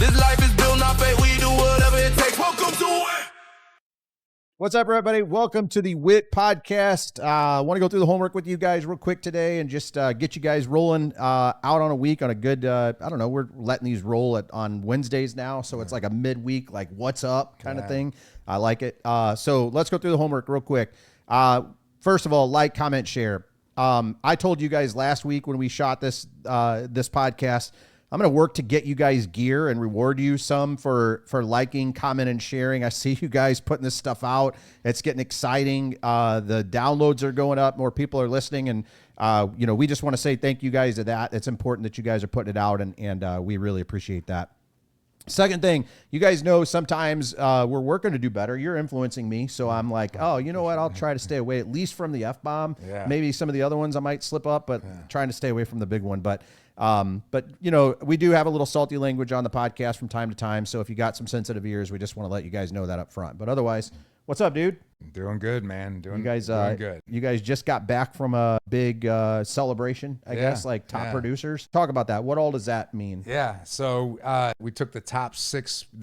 This life is built, not fate. We do whatever it takes. Welcome to it. What's up, everybody? Welcome to the WIT podcast. I want to go through the homework with you guys real quick today and just get you guys rolling out on a week on a good, I don't know, we're letting these roll on Wednesdays now, so it's like a midweek, like what's up kind of thing. I like it. So let's go through the homework real quick. First of all, like, comment, share. I told you guys last week when we shot this podcast, I'm going to work to get you guys gear and reward you some for liking, commenting, and sharing. I see you guys putting this stuff out. It's getting exciting. The downloads are going up. More people are listening. And, we just want to say thank you guys to that. It's important that you guys are putting it out, and we really appreciate that. Second thing, you guys know sometimes we're working to do better. You're influencing me. So I'm like, oh, you know what? I'll try to stay away at least from the F-bomb. Yeah. Maybe some of the other ones I might slip up, but trying to stay away from the big one. But we do have a little salty language on the podcast from time to time. So if you got some sensitive ears, we just want to let you guys know that up front. But otherwise, what's up, dude? Doing good, man. Doing good. You guys just got back from a big celebration, I guess, like top producers. Talk about that. What all does that mean? Yeah. So we took the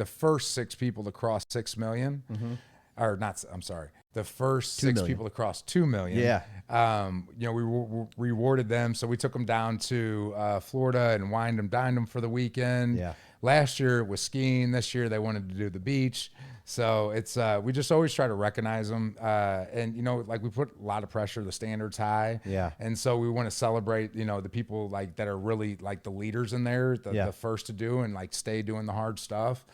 first six people to cross 6 million. Mm-hmm. Or not, I'm sorry. The first 6 people to cross 2 million. Yeah. We rewarded them. So we took them down to Florida and wined them, dined them for the weekend. Yeah. Last year it was skiing. This year they wanted to do the beach. So it's we just always try to recognize them, and we put a lot of pressure. The standards high, and so we want to celebrate the people that are really the leaders in there, the first to do and stay doing the hard stuff,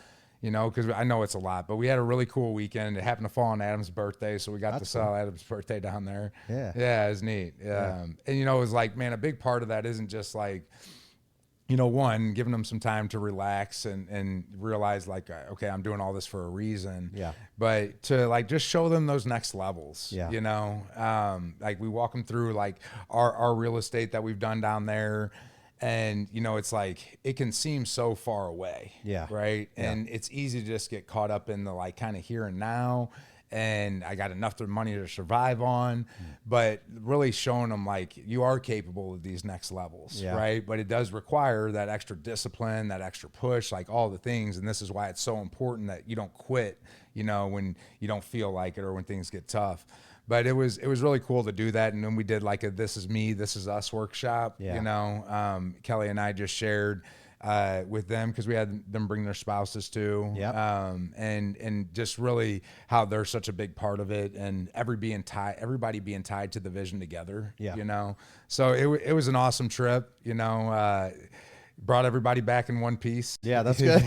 because I know it's a lot. But we had a really cool weekend. It happened to fall on Adam's birthday, so we got to celebrate Adam's birthday down there. Yeah, it was neat. And it was a big part of that isn't just one, giving them some time to relax and realize okay, I'm doing all this for a reason. Yeah. But to just show them those next levels. Yeah. We walk them through our real estate that we've done down there. And, it's it can seem so far away. Yeah. Right. Yeah. And it's easy to just get caught up in the kind of here and now. And I got enough money to survive on, but really showing them you are capable of these next levels, right? But it does require that extra discipline, that extra push, all the things. And this is why it's so important that you don't quit, when you don't feel like it or when things get tough. But it was really cool to do that. And then we did a This Is Me, This Is Us workshop, Kelly and I just shared with them because we had them bring their spouses too, and just really how they're such a big part of it, and everybody being tied to the vision together. So it was an awesome trip. Brought everybody back in one piece. Yeah, that's good.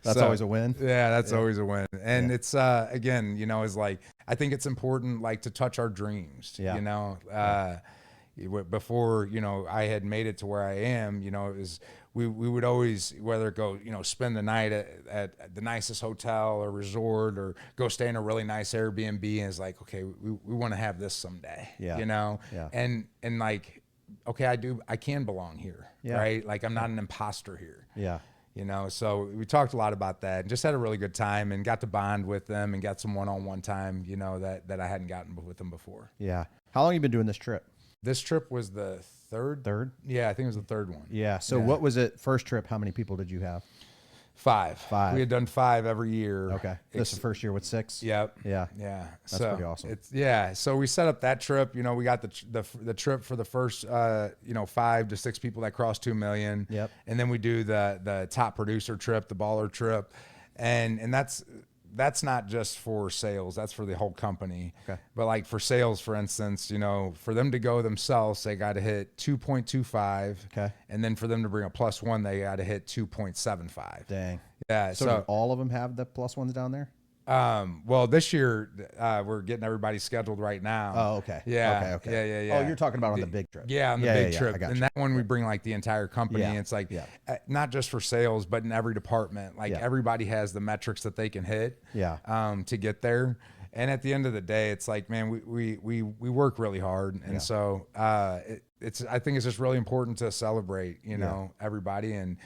That's always a win. Yeah, that's always a win. And it's again, is I think it's important to touch our dreams. Before I had made it to where I am, it was we would always whether go spend the night at the nicest hotel or resort or go stay in a really nice Airbnb, and it's okay, we want to have this someday. And okay, I can belong here, right? I'm not an imposter here. So we talked a lot about that and just had a really good time and got to bond with them and got some one-on-one time, that I hadn't gotten with them before. Yeah. How long have you been doing this trip? This trip was the third. Third? Yeah, I think it was the third one. Yeah. So what was it? First trip, how many people did you have? Five. We had done 5 every year. Okay. This is the first year with 6? Yep. Yeah. That's pretty awesome. So we set up that trip. We got the trip for the first 5 to 6 people that crossed 2 million. Yep. And then we do the top producer trip, the baller trip, and that's not just for sales. That's for the whole company. Okay. But for sales, for instance, for them to go themselves, they got to hit 2.25. Okay. And then for them to bring a +1, they got to hit 2.75. Dang. Yeah. So do all of them have the +1s down there? Well, this year we're getting everybody scheduled right now. Oh, okay. Yeah. Okay. Yeah. Oh, you're talking about on the big trip. Yeah, on the big trip. And that one we bring the entire company. Yeah. It's not just for sales, but in every department. Everybody has the metrics that they can hit. Yeah. To get there. And at the end of the day, it's man, we work really hard, and so I think it's just really important to celebrate, everybody, and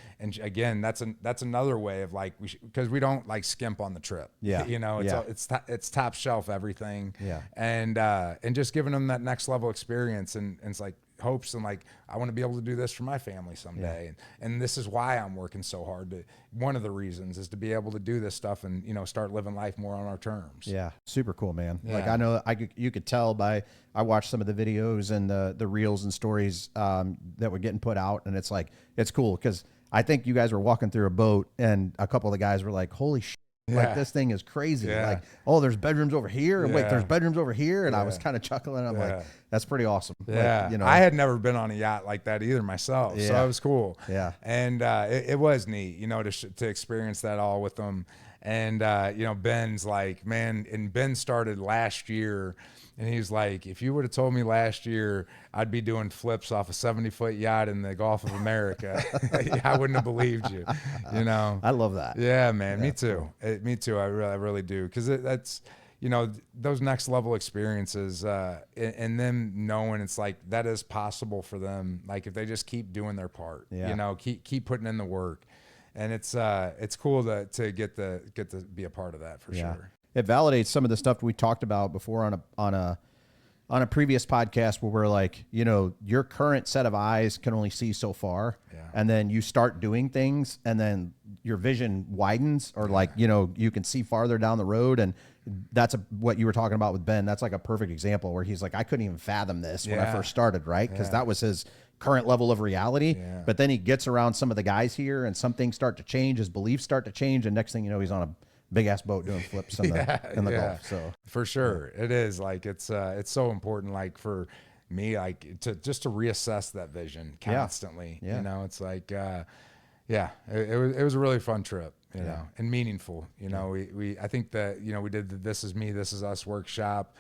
again, that's another way of because we don't skimp on the trip. Yeah, it's top shelf everything. Yeah, and just giving them that next level experience, and it's hopes and like, I want to be able to do this for my family someday. And this is why I'm working so hard. One of the reasons is to be able to do this stuff and, you know, start living life more on our terms. Yeah. Super cool, man. Yeah. Like I know you could tell I watched some of the videos and the reels and stories that were getting put out. And it's like, it's cool because I think you guys were walking through a boat and a couple of the guys were like, holy shit. Like this thing is crazy. Like, oh, there's bedrooms over here. And wait, there's bedrooms over here. And I was kind of chuckling. I'm like, that's pretty awesome. Yeah. Like, you know, I had never been on a yacht like that either myself. So it was cool. Yeah. And it was neat, you know, to experience that all with them. And, you know, Ben's like, man, and Ben started last year. And he's like, if you would have told me last year I'd be doing flips off a 70-foot yacht in the Gulf of America, I wouldn't have believed you, you know? I love that. Yeah, man, me too. Me too. I really do. Because that's, you know, those next level experiences and them knowing it's like that is possible for them. Like if they just keep doing their part, you know, keep putting in the work. And it's cool to get to be a part of that for sure. It validates some of the stuff we talked about before on a previous podcast where we're like, you know, your current set of eyes can only see so far. And then you start doing things and then your vision widens or like, you know, you can see farther down the road. And that's what you were talking about with Ben. That's like a perfect example where he's like, I couldn't even fathom this when I first started, right? Because that was his current level of reality. But then he gets around some of the guys here and some things start to change, his beliefs start to change. And next thing you know, he's on a big ass boat doing flips in the Gulf. So for sure, it is like it's so important. Like for me, like to reassess that vision constantly. You know, it's like it was a really fun trip. You know, and meaningful. You know, I think that you know we did the This Is Me, This Is Us workshop.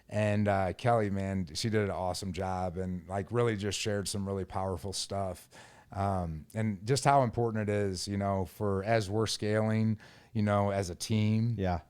And Kelly, man, she did an awesome job and like really just shared some really powerful stuff. And just how important it is, you know, for as we're scaling, you know, as a team. Yeah.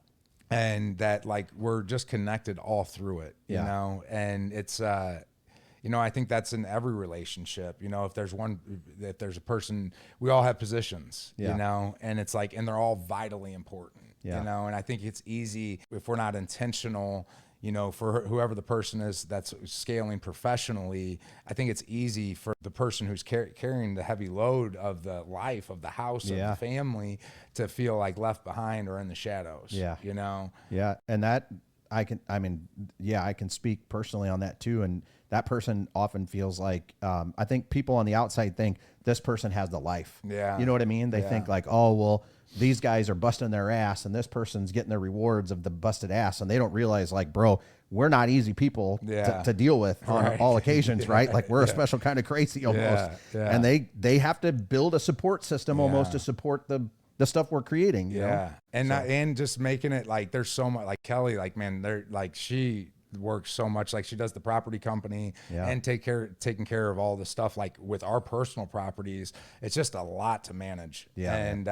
And that like we're just connected all through it, you know, and it's, you know, I think that's in every relationship, you know, if there's a person, we all have positions, you know, and it's like, and they're all vitally important, you know, and I think it's easy if we're not intentional, you know, for whoever the person is that's scaling professionally, I think it's easy for the person who's carrying the heavy load of the life of the house, of the family, to feel like left behind or in the shadows. Yeah. You know? Yeah. And that I can speak personally on that too. And that person often feels like, I think people on the outside think this person has the life. Yeah. You know what I mean? They think like, oh, well, these guys are busting their ass and this person's getting their rewards of the busted ass. And they don't realize like, bro, we're not easy people to deal with on all occasions, right? Like we're a special kind of crazy almost. And they have to build a support system almost to support the stuff we're creating. You know? And and just making it like, there's so much like Kelly, like, man, they're like, she works so much, like she does the property company and taking care of all the stuff, like with our personal properties, it's just a lot to manage. And,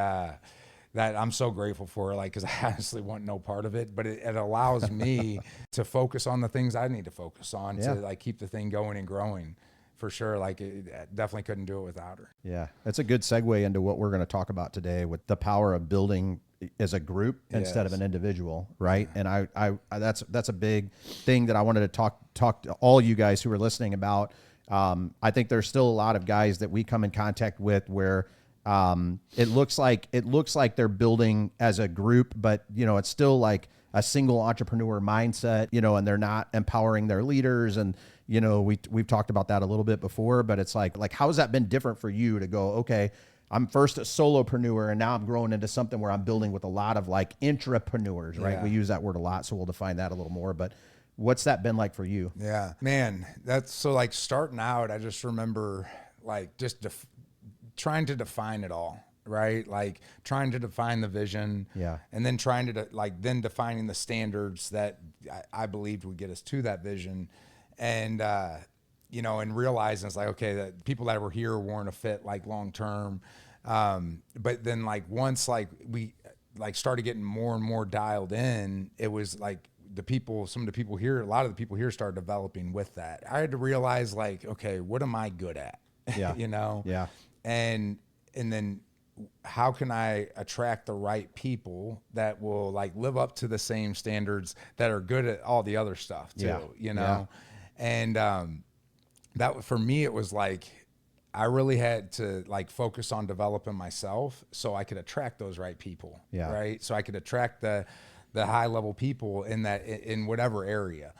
that I'm so grateful for, like, because I honestly want no part of it, but it allows me to focus on the things I need to focus on to like keep the thing going and growing for sure. Like it definitely couldn't do it without her. Yeah. That's a good segue into what we're going to talk about today with the power of building as a group instead of an individual. Right. And I that's a big thing that I wanted to talk to all you guys who are listening about. I think there's still a lot of guys that we come in contact with where, it looks like they're building as a group, but you know, it's still like a single entrepreneur mindset, you know, and they're not empowering their leaders. And, you know, we've talked about that a little bit before, but it's like, how has that been different for you to go, okay, I'm first a solopreneur and now I'm growing into something where I'm building with a lot of like intrapreneurs, right? We use that word a lot. So we'll define that a little more, but what's that been like for you? Yeah, man, that's so like starting out, I just remember like just trying to define it all, right? Like trying to define the vision, and then trying to then defining the standards that I believed would get us to that vision, and you know, and realizing it's like, okay, that people that were here weren't a fit like long term, but then like once like we like started getting more and more dialed in, it was like some of the people here, a lot of the people here started developing with that. I had to realize like, okay, what am I good at? You know? And then how can I attract the right people that will like live up to the same standards that are good at all the other stuff too, you know? And that for me, it was like, I really had to like focus on developing myself so I could attract those right people. Yeah. Right. So I could attract the high level people in whatever area.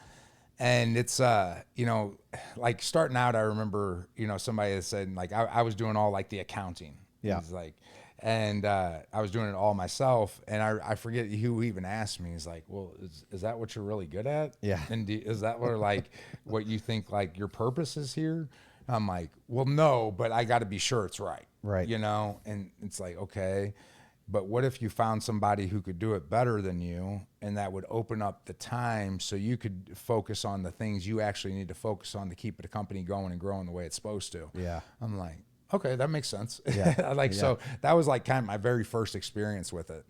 And it's, you know, like starting out, I remember, you know, somebody had said like, I was doing all like the accounting. Yeah. It's like, and I was doing it all myself. And I forget who even asked me. He's like, well, is that what you're really good at? Yeah. And is that what like what you think like your purpose is here? I'm like, well, no, but I got to be sure it's right. Right. You know, and it's like, okay, but what if you found somebody who could do it better than you, and that would open up the time so you could focus on the things you actually need to focus on to keep the company going and growing the way it's supposed to. Yeah. I'm like, okay, that makes sense. Yeah. Like, so that was like kind of my very first experience with it.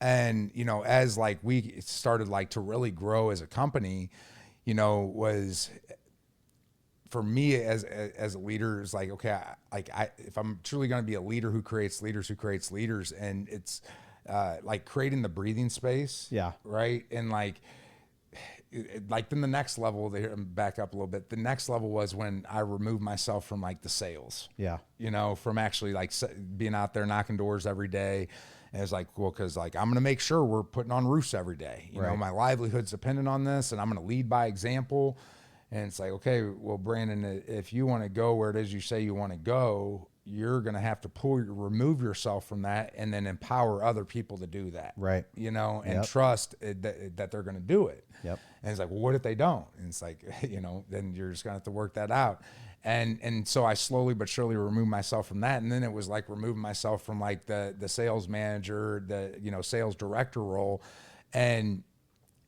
And, you know, as like we started like to really grow as a company, you know, was for me as a leader is like, okay, if I'm truly going to be a leader who creates leaders, and it's like creating the breathing space. Yeah. Right. And like then the next level there, back up a little bit. The next level was when I removed myself from like the sales. Yeah. You know, from actually like being out there knocking doors every day. And it's like, well, cause like, I'm going to make sure we're putting on roofs every day. You know, my livelihood's dependent on this, and I'm going to lead by example. And it's like, okay, well, Brandon, if you want to go where it is you say you want to go, you're going to have to remove yourself from that, and then empower other people to do that. Right. You know, and trust that they're going to do it. Yep. And it's like, well, what if they don't? And it's like, you know, then you're just going to have to work that out. And so I slowly but surely removed myself from that. And then it was like removing myself from like the sales manager, you know, sales director role. And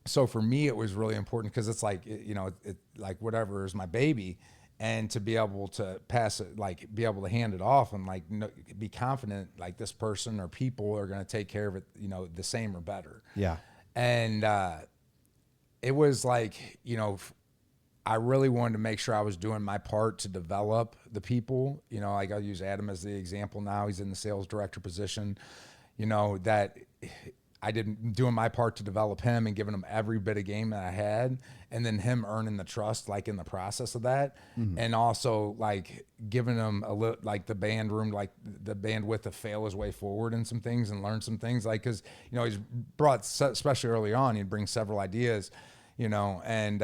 so for me, it was really important because it's like, you know, it like whatever is my baby, and to be able to pass it, like be able to hand it off and like be confident, like this person or people are going to take care of it, you know, the same or better. Yeah. And it was like, you know, I really wanted to make sure I was doing my part to develop the people. You know, like I'll use Adam as the example now. He's in the sales director position, you know, that I didn't doing my part to develop him and giving him every bit of game that I had, and then him earning the trust, like in the process of that. And also like giving him a little, like the band room, like the bandwidth to fail his way forward in some things and learn some things, like, cause you know, he's brought, especially early on, he'd bring several ideas, you know, and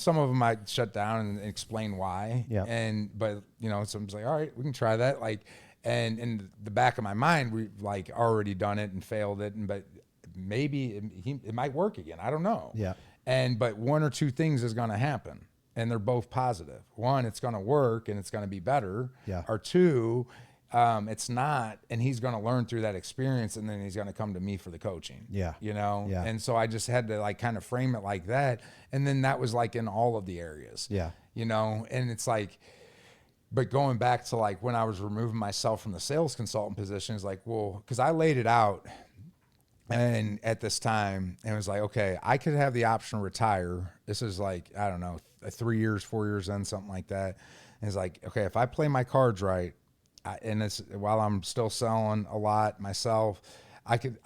some of them I'd shut down and explain why. Yeah. But you know, someone's like, all right, we can try that. Like, and in the back of my mind, we've like already done it and failed it, but maybe it might work again. I don't know. Yeah. But one or two things is going to happen, and they're both positive. One, it's going to work and it's going to be better. Yeah. Or two, it's not, and he's going to learn through that experience, and then he's going to come to me for the coaching. Yeah. You know? Yeah. And so I just had to like kind of frame it like that. And then that was like in all of the areas. Yeah. You know, and it's like, but going back to like when I was removing myself from the sales consultant position, is like, well, because I laid it out, and at this time, and it was like, okay, I could have the option to retire. This is like, I don't know, 3 years, 4 years in, something like that. And it's like, okay, if I play my cards right, and it's while I'm still selling a lot myself, I could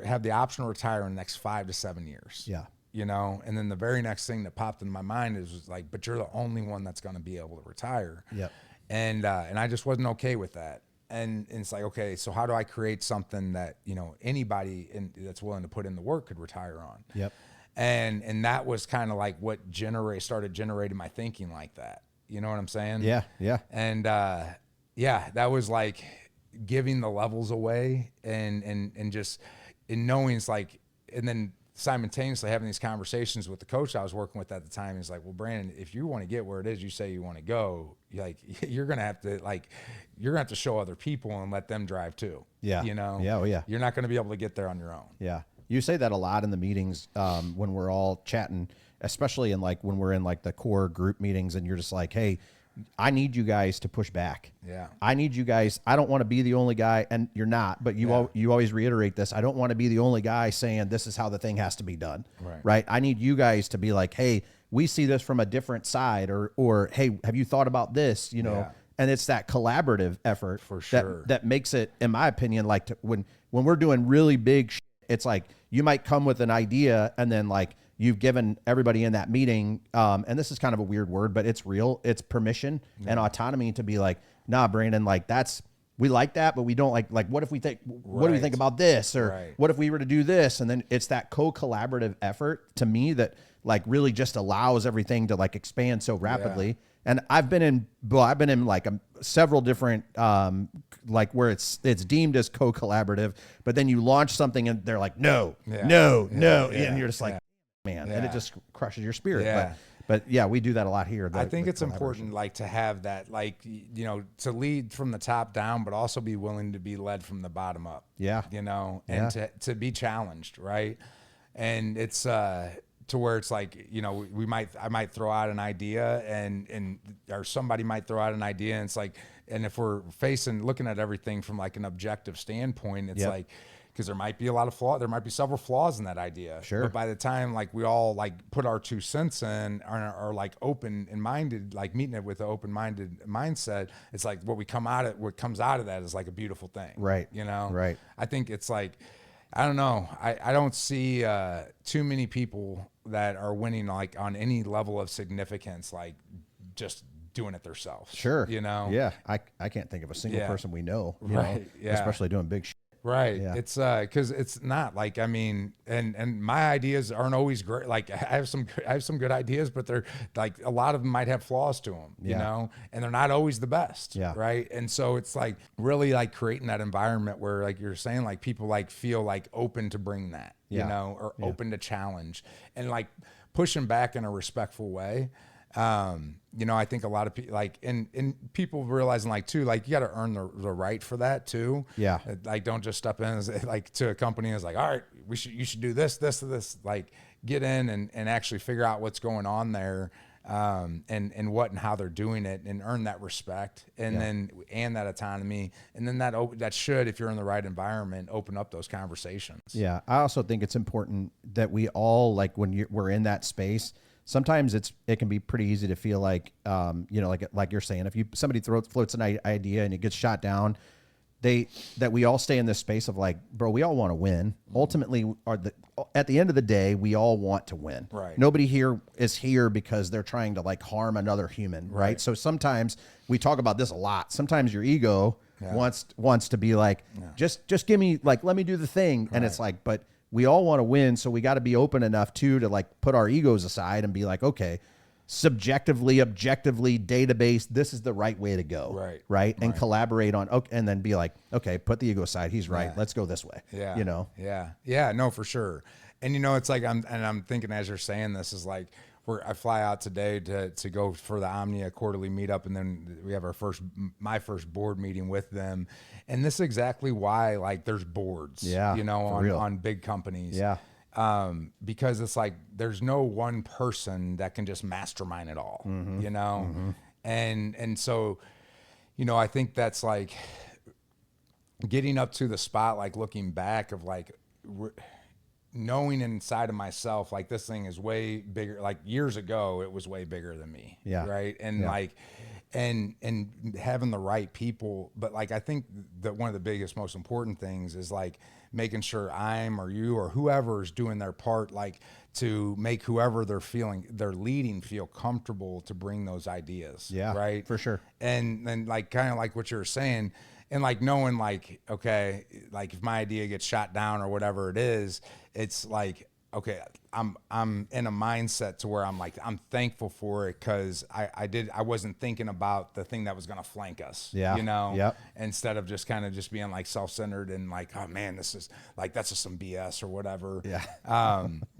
have the option to retire in the next 5 to 7 years. Yeah. You know, and then the very next thing that popped in my mind is like, but you're the only one that's going to be able to retire. Yep. And I just wasn't okay with that. And it's like, okay, so how do I create something that, you know, anybody that's willing to put in the work could retire on? Yep. And that was kind of like what started generating my thinking like that. You know what I'm saying? Yeah. Yeah. And yeah, that was like giving the levels away and just in knowing it's like, and then simultaneously having these conversations with the coach I was working with at the time. He's like, well, Brandon, if you want to get where it is you say you want to go, you're going to have to show other people and let them drive too. Yeah. You know? Yeah. Oh, yeah. You're not going to be able to get there on your own. Yeah. You say that a lot in the meetings when we're all chatting, especially in like when we're in like the core group meetings, and you're just like, hey, I need you guys to push back. Yeah. I need you guys. I don't want to be the only guy, and you're not, but you always reiterate this. I don't want to be the only guy saying this is how the thing has to be done. Right. I need you guys to be like, hey, we see this from a different side, or hey, have you thought about this? You know, Yeah. And it's that collaborative effort For sure. that makes it, in my opinion, like when we're doing really big shit, it's like you might come with an idea, and then like you've given everybody in that meeting, and this is kind of a weird word, but it's real. It's permission and autonomy to be like, nah, Brandon, like we like that, but we don't like, what if we think, what do we think about this? Or what if we were to do this? And then it's that co-collaborative effort to me that like really just allows everything to like expand so rapidly. Yeah. And I've been in like several different, like where it's deemed as co-collaborative, but then you launch something and they're like, no. And you're just like, man, and it just crushes your spirit. But yeah, we do that a lot here. I think it's important, like, to have that, like, you know, to lead from the top down, but also be willing to be led from the bottom up. Yeah. You know, and to be challenged. Right. And it's, to where it's like, you know, I might throw out an idea or somebody might throw out an idea, and it's like, and if we're looking at everything from like an objective standpoint, it's like, because there might be a lot of flaws, there might be several flaws in that idea. Sure. But by the time like we all like put our 2 cents in, are like open and minded, like meeting it with an open-minded mindset, it's like what comes out of that is like a beautiful thing. Right. You know? Right. I think it's like, I don't know. I don't see too many people that are winning like on any level of significance, like just doing it themselves. Sure. You know? Yeah. I can't think of a single person we know, you know, especially doing big shit. Right. Yeah. It's because it's not like, I mean, and my ideas aren't always great. Like I have some good ideas, but they're like, a lot of them might have flaws to them, you know, and they're not always the best. Yeah. Right. And so it's like really like creating that environment where, like you're saying, like people like feel like open to bring that, you know, or open to challenge and like pushing back in a respectful way. You know, I think a lot of people like, and people realizing like too, like you got to earn the right for that too. Yeah. Like don't just step in as, like to a company and it's like, all right, you should do this, like get in and actually figure out what's going on there. And what and how they're doing it, and earn that respect, and then that autonomy, and then that should, if you're in the right environment, open up those conversations. Yeah, I also think it's important that we all, like when we're in that space, sometimes it can be pretty easy to feel like, you know, like you're saying, if somebody floats an idea and it gets shot down, that we all stay in this space of like, bro, we all want to win. Ultimately, at the end of the day, we all want to win. Right. Nobody here is here because they're trying to like harm another human. Right. So sometimes we talk about this a lot. Sometimes your ego wants to be like, just give me, like, let me do the thing. And it's like, but we all want to win. So we got to be open enough to like put our egos aside and be like, okay, subjectively, objectively, database, this is the right way to go. Right. And collaborate on, okay, and then be like, okay, put the ego aside. He's right. Let's go this way. Yeah. You know? Yeah. No, for sure. And you know, it's like, I'm thinking as you're saying this is like, I fly out today to go for the Omnia quarterly meetup, and then we have my first board meeting with them, and this is exactly why like there's boards, you know, on big companies, because it's like there's no one person that can just mastermind it all, you know, and so, you know, I think that's like getting up to the spot, like looking back of like. Knowing inside of myself, like this thing is way bigger, like years ago, it was way bigger than me. Yeah. Right. And like, and having the right people. But like, I think that one of the biggest, most important things is like making sure I'm or you or whoever is doing their part, like to make whoever they're leading feel comfortable to bring those ideas. Yeah. Right. For sure. And then like, kind of like what you're saying, and like knowing like, okay, like if my idea gets shot down or whatever it is, it's like, okay, I'm in a mindset to where I'm like, I'm thankful for it. Cause I wasn't thinking about the thing that was going to flank us, you know, instead of just kind of just being like self-centered and like, oh man, this is like, that's just some BS or whatever. Yeah.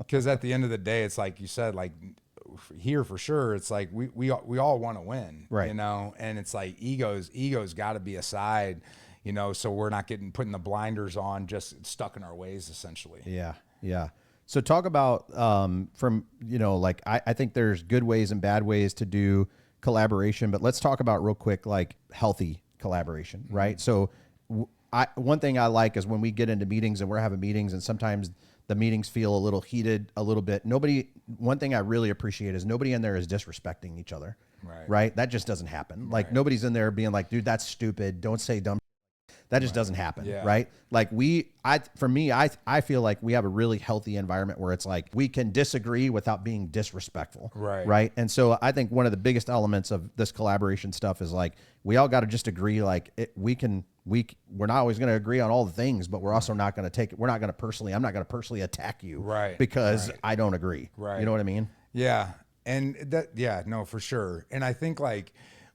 Cause at the end of the day, it's like you said, like, here for sure, it's like we all want to win, right? You know, and it's like egos got to be aside, you know, so we're not putting the blinders on, just stuck in our ways essentially. Yeah. So talk about from, you know, like I think there's good ways and bad ways to do collaboration, but let's talk about real quick like healthy collaboration, right? So one thing I like is when we get into meetings and we're having meetings and sometimes the meetings feel a little heated, a little bit. One thing I really appreciate is nobody in there is disrespecting each other, right? That just doesn't happen. Like nobody's in there being like, dude, that's stupid. Don't say dumb. That just doesn't happen, Yeah. right? Like for me, I feel like we have a really healthy environment where it's like we can disagree without being disrespectful, right? And so I think one of the biggest elements of this collaboration stuff is like we all got to just agree. Like we're not always going to agree on all the things, but we're also not going to I'm not going to personally attack you, because I don't agree, You know what I mean? Yeah. And no, for sure. And I think like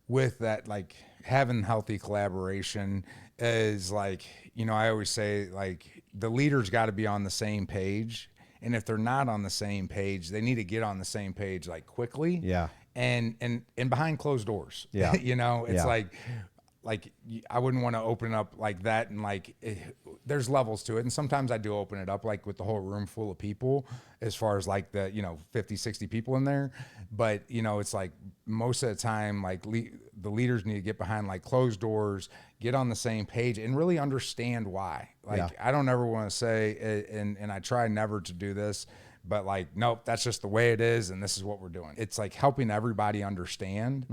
with that, like having healthy collaboration is like, I always say like the leaders got to be on the same page. And if they're not on the same page, they need to get on the same page like quickly. Yeah. And behind closed doors. Yeah. It's like I wouldn't want to open it up like that. And like, there's levels to it. And sometimes I do open it up like with the whole room full of people, as far as like the, 50, 60 people in there. But, it's like most of the time, like the leaders need to get behind like closed doors, get on the same page and really understand why. Like, I don't ever want to say, and I try never to do this, but like, nope, that's just the way it is. And this is what we're doing. It's like helping everybody understand,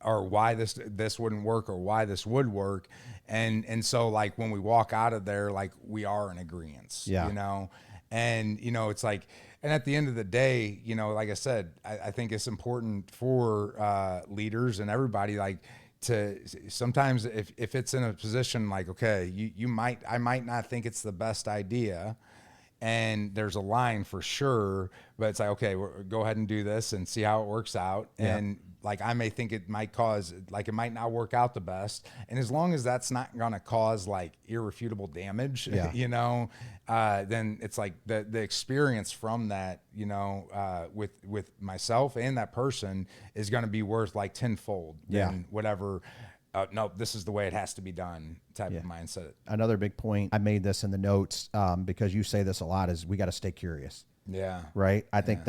or why this wouldn't work or why this would work. And so like when we walk out of there, like we are in agreement, and, it's like, and at the end of the day, like I said, I think it's important for leaders and everybody, like to sometimes if it's in a position like, okay, I might not think it's the best idea, and there's a line for sure, but it's like, okay, go ahead and do this and see how it works out. And like, I may think it might cause, like, it might not work out the best. And as long as that's not going to cause like irrefutable damage, then it's like the experience from that, with myself and that person is going to be worth like tenfold than whatever. No, this is the way it has to be done type of mindset. Another big point, I made this in the notes because you say this a lot, is we got to stay curious. Yeah. Right. I think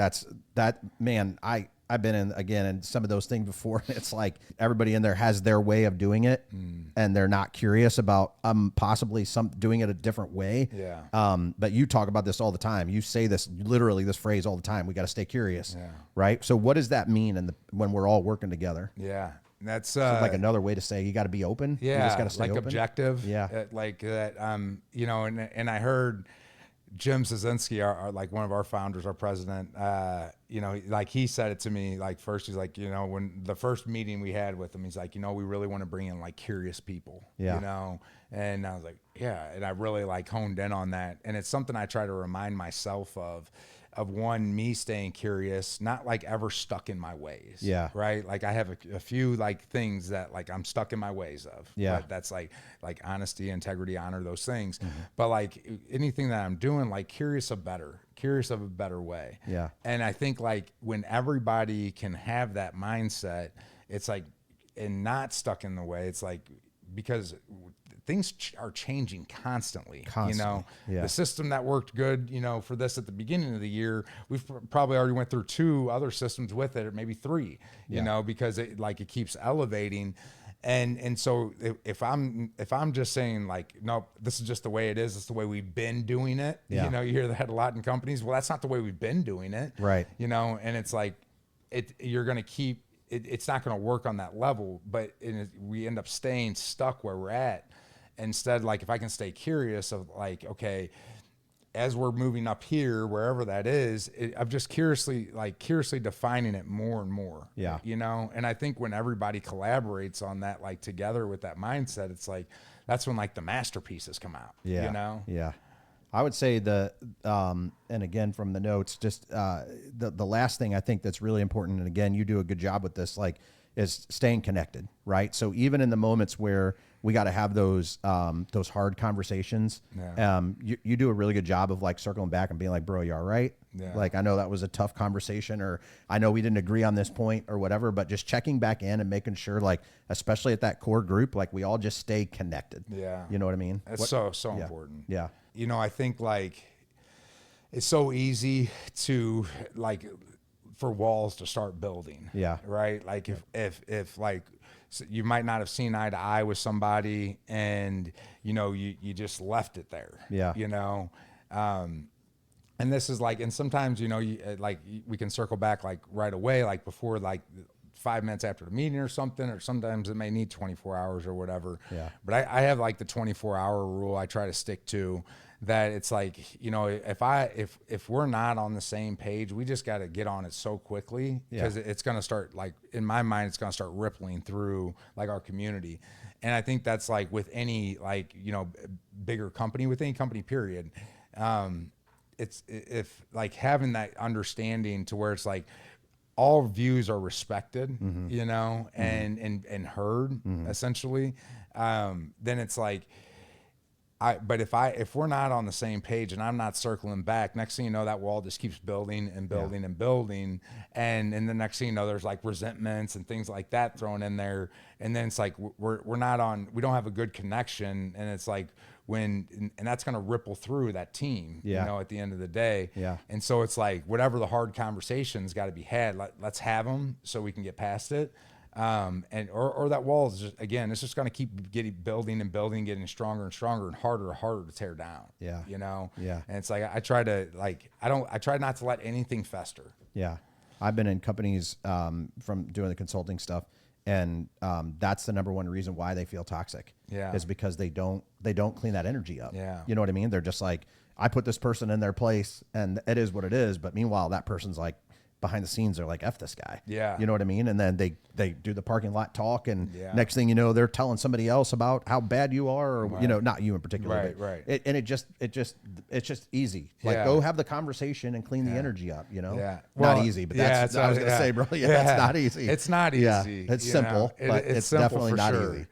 man, I've been in some of those things before. It's like everybody in there has their way of doing it and they're not curious about possibly doing it a different way. Yeah. But you talk about this all the time. You say this phrase all the time. We got to stay curious. Yeah. Right. So what does that mean when we're all working together? Yeah. That's like another way to say you got to be open. Yeah. You just got to stay like open. Objective. Yeah. Like that. And I heard Jim Szynski, our like one of our founders, our president, like he said it to me, like first he's like, when the first meeting we had with him, he's like, we really want to bring in like curious people, and I was like, yeah. And I really like honed in on that. And it's something I try to remind myself of me staying curious, not like ever stuck in my ways. Yeah. Right. Like I have a few like things that like I'm stuck in my ways of. Yeah. But that's like honesty, integrity, honor, those things. But like anything that I'm doing, like curious of a better way. Yeah. And I think like when everybody can have that mindset, it's like, and not stuck in the way, it's like, because things are changing constantly. The system that worked good, for this at the beginning of the year, we've probably already went through 2 other systems with it, or maybe 3, because it keeps elevating. And so if I'm just saying like, nope, this is just the way it is. It's the way we've been doing it. You hear that a lot in companies. Well, that's not the way we've been doing it. Right. And it's like, you're going to keep, it's not going to work on that level, but we end up staying stuck where we're at. Instead, like if I can stay curious of like, okay, as we're moving up here, wherever that is, I'm just curiously defining it more and more. Yeah. And I think when everybody collaborates on that, like together with that mindset, it's like, that's when like the masterpieces come out. Yeah. Yeah. I would say and again, from the notes, just the last thing I think that's really important, and again, you do a good job with this, like, is staying connected, right? So even in the moments where we got to have those hard conversations, you do a really good job of like circling back and being like, bro, you all right? Yeah. Like, I know that was a tough conversation, or I know we didn't agree on this point or whatever, but just checking back in and making sure, like, especially at that core group, like we all just stay connected. Yeah. You know what I mean? That's so important. Yeah. I think like it's so easy to like for walls to start building. Yeah. Right. Like if like you might not have seen eye to eye with somebody and you just left it there. Yeah. And this is like, and sometimes, like we can circle back like right away, like before like 5 minutes after the meeting or something, or sometimes it may need 24 hours or whatever. Yeah. But I have like the 24-hour rule I try to stick to, that it's like, you know, if we're not on the same page, we just got to get on it so quickly, because it's going to start, like, in my mind, it's going to start rippling through like our community. And I think that's like with any, like, you know, bigger company, with any company period. It's if like having that understanding to where it's like all views are respected, you know, and heard essentially. Then it's like, but if we're not on the same page and I'm not circling back, next thing you know, that wall just keeps building and building and building. And the next thing you know, there's like resentments and things like that thrown in there. And then it's like, we're not on, we don't have a good connection. And it's like and that's going to ripple through that team, you know, at the end of the day. Yeah. And so it's like, whatever the hard conversations got to be had, let's have them so we can get past it. Or that wall is just, again, it's just going to keep building and building, getting stronger and stronger and harder to tear down. Yeah. You know? Yeah. And it's like, I try not to let anything fester. Yeah. I've been in companies, from doing the consulting stuff, and, that's the number one reason why they feel toxic. Yeah. Is because they don't clean that energy up. Yeah. You know what I mean? They're just like, I put this person in their place and it is what it is. But meanwhile, that person's like, behind the scenes, they're like, F this guy. Yeah. You know what I mean? And then they do the parking lot talk, and next thing you know, they're telling somebody else about how bad you are, or, you know, not you in particular. Right. It's just easy. Like, go have the conversation and clean the energy up, you know? Yeah. Not easy, but that's, I was going to say, bro, it's not easy. It's not easy. Yeah. It's simple, but it's simple definitely not easy.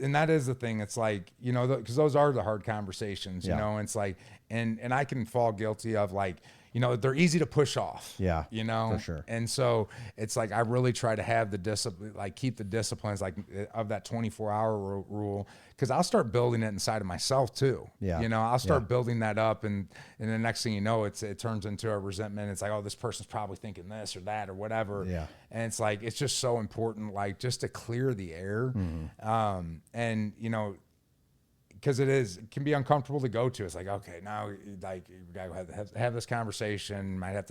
And that is the thing. It's like, you know, because those are the hard conversations, you know, and it's like, and I can fall guilty of, like, you know, they're easy to push off. Yeah, you know, for sure. And so it's like, I really try to have the discipline, like keep the disciplines, like of that 24-hour rule, because I'll start building it inside of myself too. Yeah, you know, I'll start building that up, and the next thing you know, it turns into a resentment. It's like, oh, this person's probably thinking this or that or whatever. Yeah, and it's like, it's just so important, like, just to clear the air, and you know, because it can be uncomfortable to go to. It's like, okay, now, like, you gotta have this conversation. Might have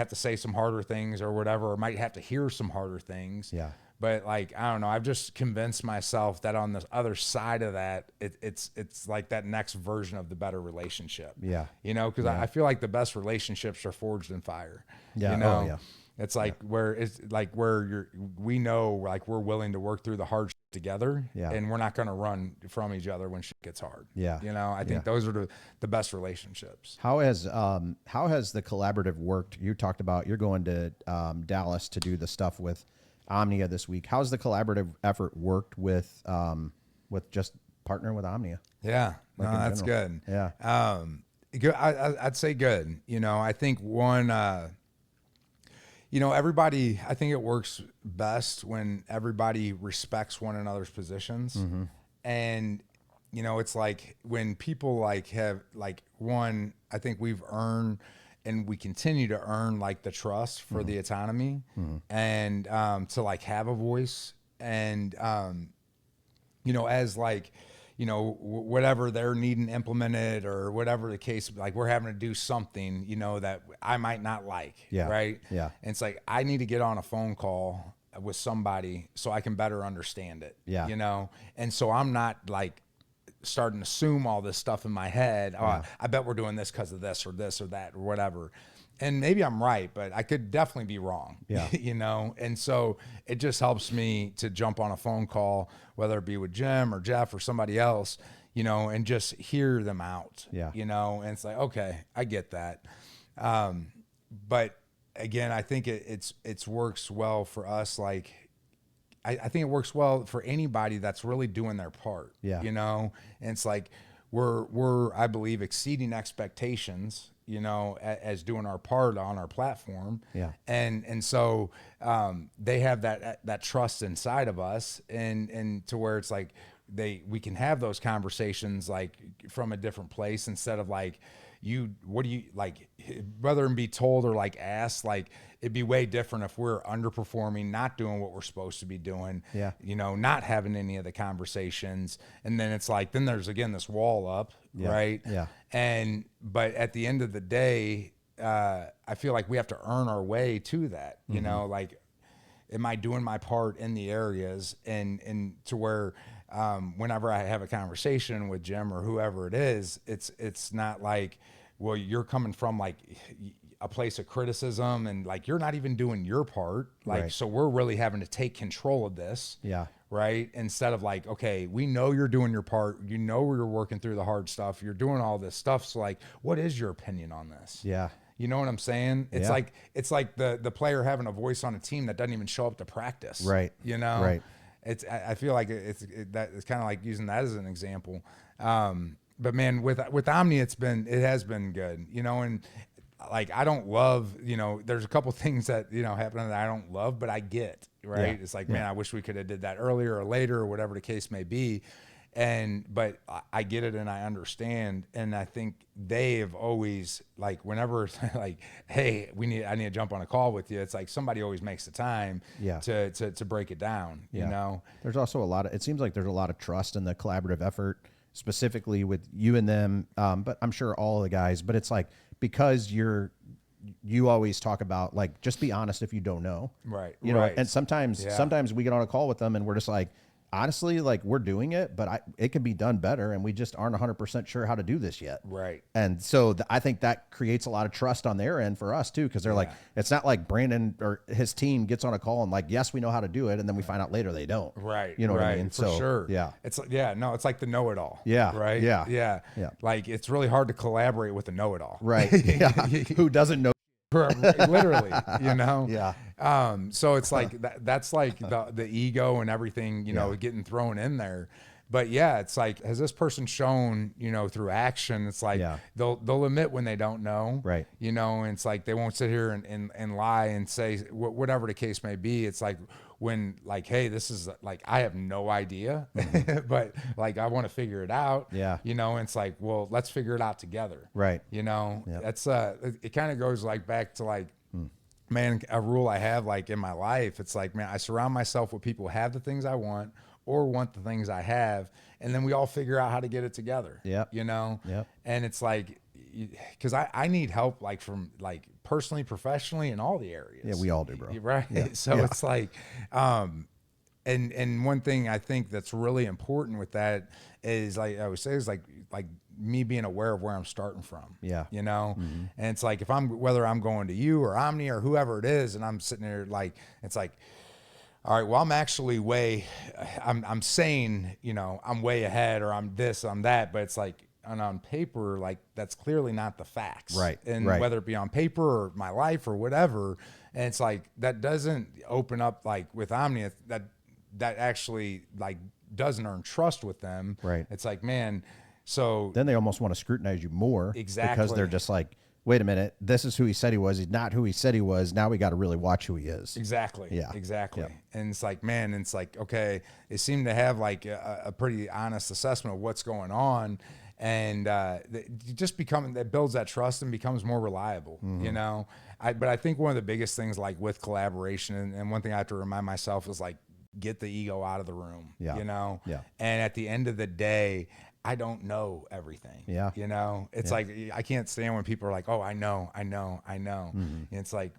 to say some harder things or whatever, or might have to hear some harder things. Yeah. But, like, I don't know. I've just convinced myself that on the other side of that, it's like that next version of the better relationship. Yeah. You know, because I feel like the best relationships are forged in fire. Yeah. You know? Oh, yeah. It's like where we know, like, we're willing to work through the hard shit together, and we're not going to run from each other when shit gets hard. Yeah. You know, I think those are the best relationships. How has the collaborative worked? You talked about you're going to Dallas to do the stuff with Omnia this week. How's the collaborative effort worked with just partnering with Omnia? Yeah, like, no, that's general? good. Yeah. Good. I'd say good. You know, I think you know, everybody, I think it works best when everybody respects one another's positions. And, you know, it's like when people like have like I think we've earned and we continue to earn like the trust for the autonomy and to like have a voice, and, you know, as like, you know, whatever they're needing implemented or whatever the case, like, we're having to do something, you know, that I might not like. Yeah. Right. Yeah. And it's like, I need to get on a phone call with somebody so I can better understand it. Yeah. You know? And so I'm not like starting to assume all this stuff in my head. Oh, I bet we're doing this because of this or that or whatever. And maybe I'm right, but I could definitely be wrong. Yeah. You know? And so it just helps me to jump on a phone call, whether it be with Jim or Jeff or somebody else, you know, and just hear them out. Yeah. You know, and it's like, okay, I get that. But again, I think it's works well for us. Like, I think it works well for anybody that's really doing their part. Yeah. You know, and it's like, we're I believe exceeding expectations, you know, as doing our part on our platform. Yeah. And so they have that trust inside of us, and to where it's like we can have those conversations like from a different place, instead of like, what do you like, rather than be told or like asked. Like, it'd be way different if we're underperforming, not doing what we're supposed to be doing, you know, not having any of the conversations. And then it's like, then there's again this wall up, right? Yeah. But at the end of the day, I feel like we have to earn our way to that, you know, like, am I doing my part in the areas, and to where whenever I have a conversation with Jim or whoever it is, it's not like, well, you're coming from like a place of criticism and like you're not even doing your part, like Right. so we're really having to take control of this. Yeah. Right. Instead of like, okay, we know you're doing your part, you know you're working through the hard stuff, you're doing all this stuff, so like, what is your opinion on this? Yeah. You know what I'm saying? It's Yeah. like the player having a voice on a team that doesn't even show up to practice. Right. You know. Right. I feel like it's kind of like using that as an example. But man, with Omni, it has been good. You know, and like I don't love, you know, there's a couple things that, you know, happen that I don't love, but I get, right? Yeah. It's like, man, I wish we could have did that earlier or later or whatever the case may be. But I get it and I understand. And I think they have always, like, whenever like, hey, I need to jump on a call with you. It's like somebody always makes the time to break it down, you know? There's also it seems like there's a lot of trust in the collaborative effort, specifically with you and them. But I'm sure all of the guys, but it's like, because you always talk about like, just be honest if you don't know. Right. You know, right. and sometimes we get on a call with them and we're just like, honestly, like we're doing it, but it can be done better. And we just aren't 100% sure how to do this yet. Right. And so I think that creates a lot of trust on their end for us too. Cause they're like, it's not like Brandon or his team gets on a call and like, yes, we know how to do it. And then we find out later they don't. Right. You know what I mean? For sure. Yeah. It's it's like the know-it-all. Yeah. Right. Yeah. Yeah. Yeah. Like it's really hard to collaborate with a know-it-all. Right. Yeah. Who doesn't know? Literally, you know? Yeah. So it's like, that's like the ego and everything, you know, getting thrown in there. But yeah, it's like, has this person shown, you know, through action? It's like, they'll admit when they don't know, right? You know, and it's like, they won't sit here and lie and say whatever the case may be. It's like, when like, hey, this is like, I have no idea, but like, I want to figure it out. Yeah. You know, and it's like, well, let's figure it out together. Right. You know, that's, it kind of goes like back to like, man, a rule I have like in my life. It's like, man, I surround myself with people who have the things I want or want the things I have. And then we all figure out how to get it together. Yeah. You know? Yeah. And it's like, because I need help, like from like personally, professionally, in all the areas. Yeah, we all do, bro. Right. Yeah. So it's like, and one thing I think that's really important with that is, like I would say, is like me being aware of where I'm starting from. Yeah. You know, and it's like, whether I'm going to you or Omni or whoever it is, and I'm sitting there, like, it's like, all right, well, I'm actually I'm saying, you know, I'm way ahead, or I'm this, I'm that, but it's like, and on paper, like, that's clearly not the facts. Right. And right. whether it be on paper or my life or whatever. And it's like, that doesn't open up, like with Omni, that actually like doesn't earn trust with them. Right. It's like, man, so then they almost want to scrutinize you more. Exactly. Because they're just like, wait a minute, this is who he said he was. He's not who he said he was. Now we got to really watch who he is. Exactly. Yeah. Exactly. Yeah. And it's like, man, it's like, okay, they seem to have like a pretty honest assessment of what's going on. And that builds that trust and becomes more reliable, you know? But I think one of the biggest things, like with collaboration, and one thing I have to remind myself is like, get the ego out of the room, you know? Yeah. And at the end of the day, I don't know everything. Yeah. You know, it's like, I can't stand when people are like, oh, I know. And it's like,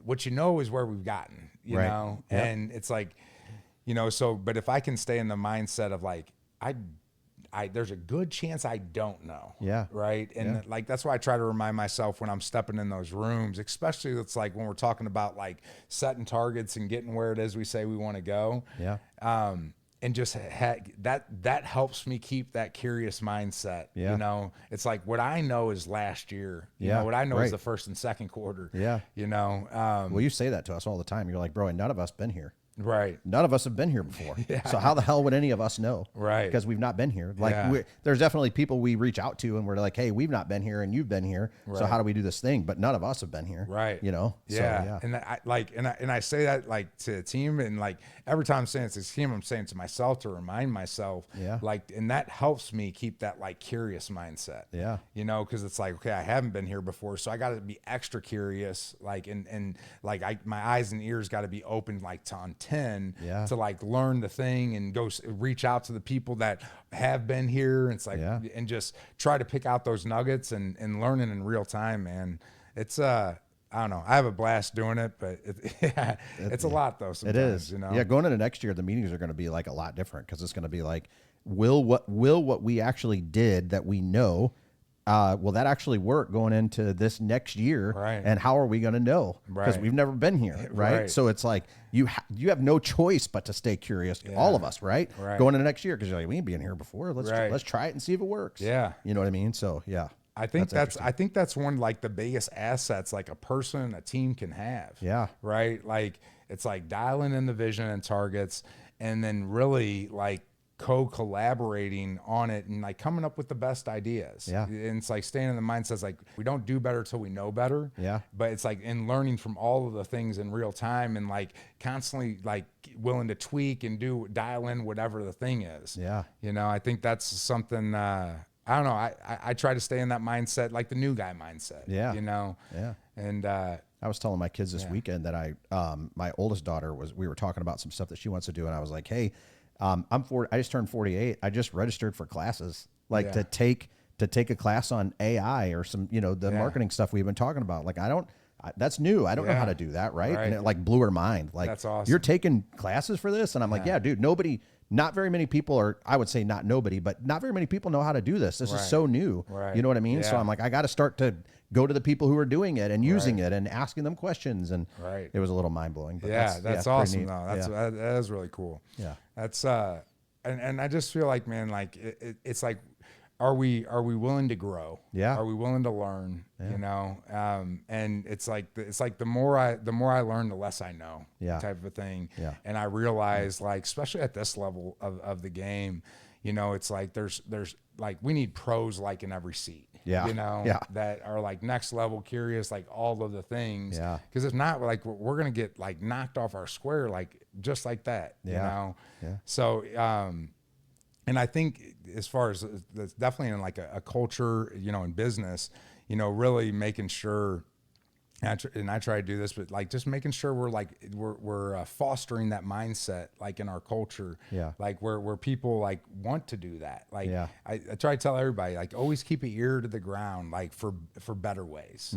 what you know is where we've gotten, you know? Yep. And it's like, you know, but if I can stay in the mindset of like, there's a good chance I don't know. Yeah. Right. And like, that's why I try to remind myself when I'm stepping in those rooms, especially it's like when we're talking about like setting targets and getting where it is we say we want to go. Yeah. And just that helps me keep that curious mindset. Yeah. You know, it's like, what I know is last year. You Yeah. know, what I know Right. is the first and second quarter. Yeah. You know, Well, you say that to us all the time. You're like, bro, and none of us been here. right. None of us have been here before. So how the hell would any of us know? Right. Because we've not been here. Like Yeah. there's definitely people we reach out to and we're like, hey, we've not been here and you've been here. So how do we do this thing? But none of us have been here. Right. You know? Yeah. So, And I say that like to the team, and like every time I'm saying it to the team, I'm saying it to myself to remind myself. Yeah. Like, and that helps me keep that like curious mindset. Yeah. You know, because it's like, okay, I haven't been here before, so I got to be extra curious. Like, and like my eyes and ears got to be open like on 10. Yeah. To like learn the thing and go reach out to the people that have been here. It's like, and just try to pick out those nuggets and learning in real time, man. It's I don't know. I have a blast doing it, but it's a lot though. Sometimes, it is. you know. Yeah, going into next year, the meetings are going to be like a lot different because it's going to be like, will what we actually did that we know, will that actually work going into this next year? Right. And how are we going to know? Because Right. we've never been here, right? Right. So it's like you have no choice but to stay curious. All of us, right? Right. Going into next year because you're like, we ain't been here before. Right. Let's try it and see if it works. Yeah. You know what I mean? So yeah. I think that's one like the biggest assets like a person, a team can have. Yeah. Right. Like it's like dialing in the vision and targets, and then really like co-collaborating on it and like coming up with the best ideas. Yeah. And it's like staying in the mindset like we don't do better till we know better. Yeah. But it's like in learning from all of the things in real time and like constantly like willing to tweak and dial in whatever the thing is. Yeah. You know, I think that's something I don't know. I try to stay in that mindset, like the new guy mindset. Yeah. You know? Yeah. And I was telling my kids this weekend that my oldest daughter we were talking about some stuff that she wants to do. And I was like, hey, I just turned 48. I just registered for classes to take a class on AI or some, the marketing stuff we've been talking about. Like, that's new. I don't know how to do that. Right. And it like blew her mind. Like, that's awesome. You're taking classes for this. And I'm like, yeah, dude, not very many people I would say not nobody, but not very many people know how to do this. This is so new. Right. You know what I mean? Yeah. So I'm like, I got to start to go to the people who are doing it and using it and asking them questions. And it was a little mind blowing. That's awesome though. That is really cool. Yeah. That's, and I just feel like, man, like it's like, are we willing to grow? Yeah. Are we willing to learn? Yeah. You know? And it's like the more I learn, the less I know. Yeah. Type of a thing. Yeah. And I realize like, especially at this level of the game, it's like there's like we need pros like in every seat. Yeah. That are like next level curious, like all of the things. Yeah. Because if not, like we're gonna get like knocked off our square, like just like that. Yeah. You know. Yeah. So and I think as far as that's definitely in like a culture, in business, really making sure. And I try to do this, but like just making sure we're fostering that mindset like in our culture, like where people like want to do that. Like I try to tell everybody like always keep an ear to the ground, like for better ways,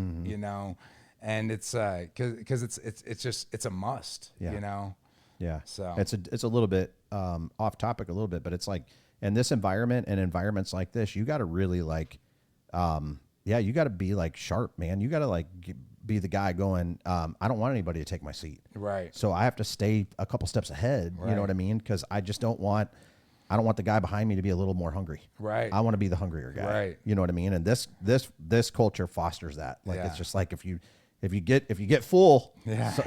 and it's because it's a must, Yeah. So it's a little bit off topic a little bit, but it's like in this environment and environments like this, you got to really like, you got to be like sharp, man. You got to like be the guy going, I don't want anybody to take my seat. Right. So I have to stay a couple steps ahead. Right. You know what I mean? Because I just don't want the guy behind me to be a little more hungry. Right. I want to be the hungrier guy. Right. You know what I mean? And this culture fosters that. Like it's just like if you get full,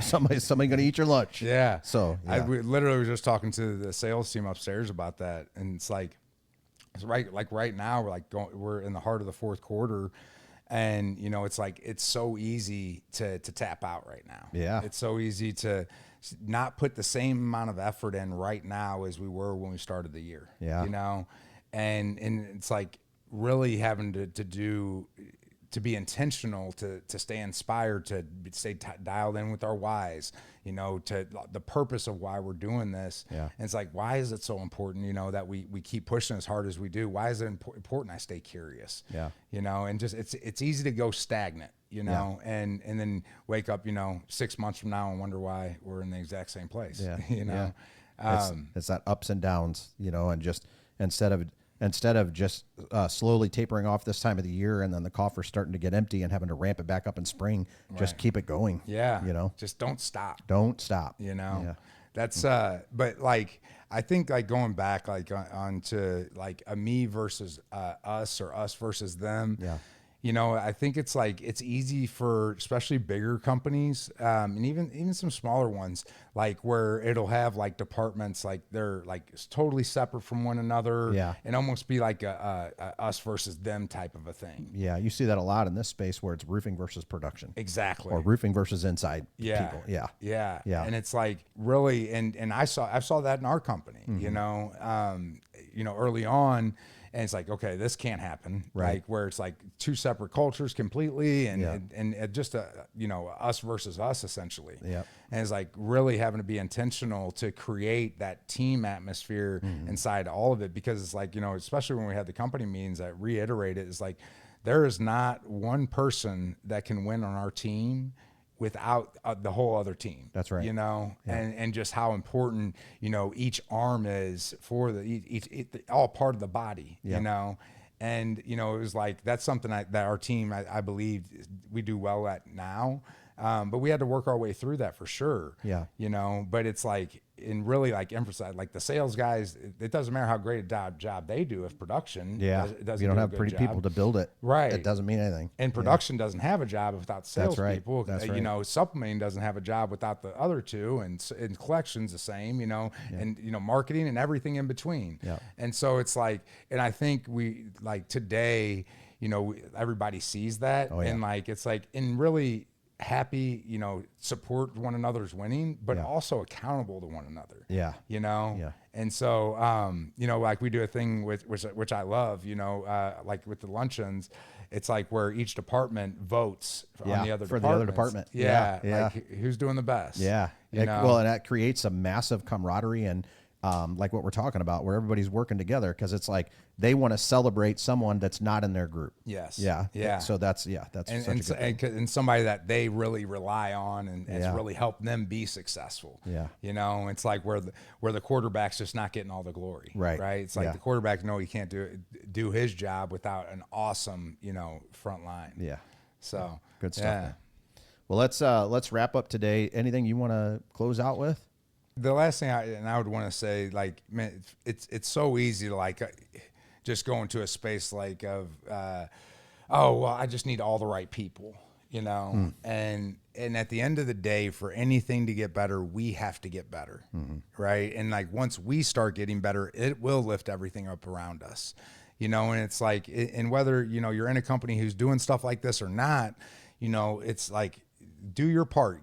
somebody's going to eat your lunch. Yeah. So we literally was just talking to the sales team upstairs about that, and it's like, right now we're in the heart of the fourth quarter, and it's like it's so easy to tap out right now. Yeah. It's so easy to not put the same amount of effort in right now as we were when we started the year. Yeah. And it's like really having to be intentional, to stay inspired, to stay dialed in with our whys, to the purpose of why we're doing this. Yeah. And it's like, why is it so important, that we keep pushing as hard as we do? Why is it important I stay curious? Yeah. And just, it's easy to go stagnant, and then wake up, 6 months from now and wonder why we're in the exact same place. Yeah. It's that ups and downs, and just instead of just slowly tapering off this time of the year and then the coffer's starting to get empty and having to ramp it back up in spring, just keep it going. Yeah. Just don't stop. Yeah. That's, but like, I think like going back, like on to like a me versus us or us versus them. Yeah. I think it's like, it's easy for especially bigger companies, and even some smaller ones, like where it'll have like departments, like they're like totally separate from one another, and almost be like a us versus them type of a thing. Yeah. You see that a lot in this space where it's roofing versus production. Exactly. Or roofing versus inside people. Yeah. Yeah. And it's like really, and I saw that in our company, early on. And it's like, okay, this can't happen. Right. Like where it's like two separate cultures completely and just us versus us essentially. Yeah. And it's like really having to be intentional to create that team atmosphere inside all of it, because it's like, especially when we had the company meetings, I reiterate it, it's like there is not one person that can win on our team without the whole other team. That's right. You know, and just how important, you know, each arm is for all part of the body, you know. And, you know, it was like, that's something that our team, I believe we do well at now. But we had to work our way through that for sure. Yeah. You know, but it's like, and really like emphasize, like the sales guys, it doesn't matter how great a job they do if production doesn't you don't do have a good pretty job. people to build it. Right. It doesn't mean anything. And production doesn't have a job without sales people. That's right. You know, supplementing doesn't have a job without the other two, and collections the same, you know, and, you know, marketing and everything in between. Yeah. And so it's like, and I think we, like today, you know, everybody sees that. And like, it's like, and really happy, you know, support one another's winning, but also accountable to one another. Yeah. You know? Yeah. And so, you know, like we do a thing with, which I love, you know, like with the luncheons, it's like where each department votes on the other for the other department. Yeah. Yeah. Like who's doing the best. Yeah. You know? Well, and that creates a massive camaraderie and, like what we're talking about, where everybody's working together, because it's like they want to celebrate someone that's not in their group. Yes. Yeah. Yeah. So that's such a good thing. And somebody that they really rely on and has really helped them be successful. Yeah. You know, it's like where the quarterback's just not getting all the glory. Right. Right. It's like the quarterback, no, he can't do his job without an awesome, you know, front line. Yeah. So good stuff. Man. Well, let's wrap up today. Anything you want to close out with? The last thing I would want to say, like, man, it's so easy to like just go into a space like of, oh, well, I just need all the right people, you know? And at the end of the day, for anything to get better, we have to get better. Right. And like, once we start getting better, it will lift everything up around us, you know? And it's like, and whether, you know, you're in a company who's doing stuff like this or not, you know, it's like, do your part,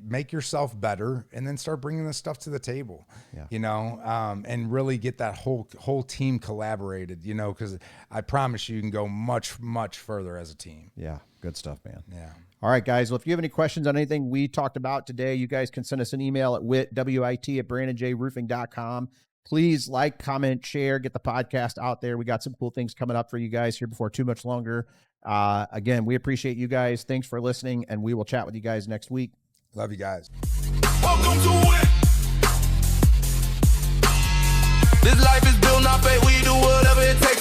make yourself better, and then start bringing this stuff to the table, you know, and really get that whole team collaborated, you know, because I promise you can go much, much further as a team. Yeah. Good stuff, man. Yeah. All right, guys. Well, if you have any questions on anything we talked about today, you guys can send us an email at wit@brandonjroofing.com. Please like, comment, share, get the podcast out there. We got some cool things coming up for you guys here before too much longer. Again, we appreciate you guys. Thanks for listening, and we will chat with you guys next week. Love you guys. Welcome to it. This life is built, not fake. We do whatever it takes.